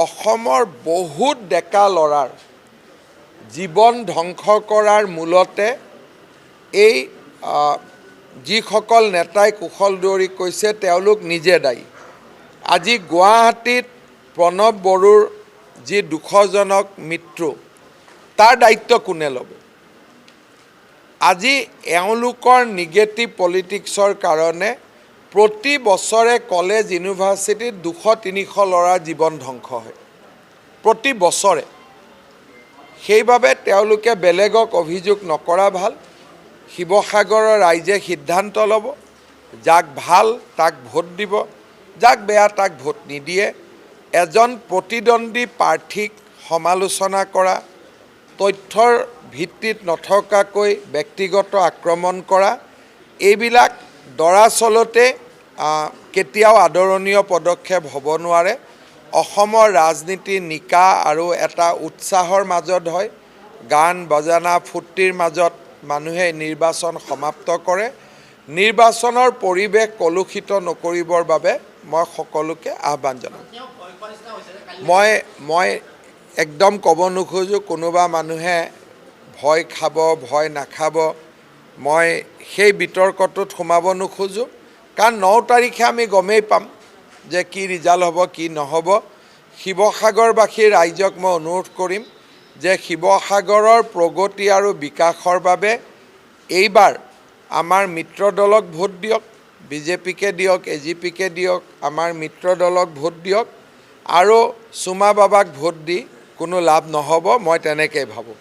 অসমৰ বহুত ডেকা ল'ৰাৰ জীৱন ধ্বংস কৰাৰ মূলতে এই যিসকল নেতাই কুশল দুৱাৰী কৈছে তেওঁলোক নিজে দায়ী। আজি গুৱাহাটীত প্ৰণৱ বড়োৰ যি দুখজনক মৃত্যু তাৰ দায়িত্ব কোনে ল'ব? আজি এওঁলোকৰ নিগেটিভ পলিটিক্সৰ কাৰণে প্ৰতি বছৰে কলেজ ইউনিভাৰ্চিটিত 200-300 ল'ৰাৰ জীৱন ধ্বংস হয় প্ৰতি বছৰে। সেইবাবে তেওঁলোকে বেলেগক অভিযোগ নকৰা ভাল। শিৱসাগৰৰ ৰাইজে সিদ্ধান্ত ল'ব, যাক ভাল তাক ভোট দিব, যাক বেয়া তাক ভোট নিদিয়ে। এজন প্ৰতিদ্বন্দ্বী প্ৰাৰ্থীক সমালোচনা কৰা, তথ্যৰ ভিত্তিত নথকাকৈ ব্যক্তিগত আক্ৰমণ কৰা, এইবিলাক দৰাচলতে কেতিয়াও আদৰণীয় পদক্ষেপ হ'ব নোৱাৰে। অসমৰ ৰাজনীতি নিকা আৰু এটা উৎসাহৰ মাজত হয়, গান বাজানা ফূৰ্তিৰ মাজত মানুহে নিৰ্বাচন সমাপ্ত কৰে। নিৰ্বাচনৰ পৰিৱেশ কলুষিত নকৰিবৰ বাবে মই সকলোকে আহ্বান জনাম। মই একদম ক'ব নোখোজোঁ কোনোবা মানুহে ভয় খাব ভয় নাখাব, মই সেই বিতৰ্কটোত সোমাব নোখোজোঁ। কাৰণ 9 তাৰিখে আমি গমেই পাম যে কি ৰিজাল্ট হ'ব কি নহ'ব। শিৱসাগৰবাসী ৰাইজক মই অনুৰোধ কৰিম যে শিৱসাগৰৰ প্ৰগতি আৰু বিকাশৰ বাবে এইবাৰ আমাৰ মিত্ৰ দলক ভোট দিয়ক, বিজেপিকে দিয়ক, এজিপিকে দিয়ক, আমাৰ মিত্ৰ দলক ভোট দিয়ক। আৰু চুমা বাবাক ভোট দি কোনো লাভ নহ'ব, মই তেনেকৈ ভাবোঁ।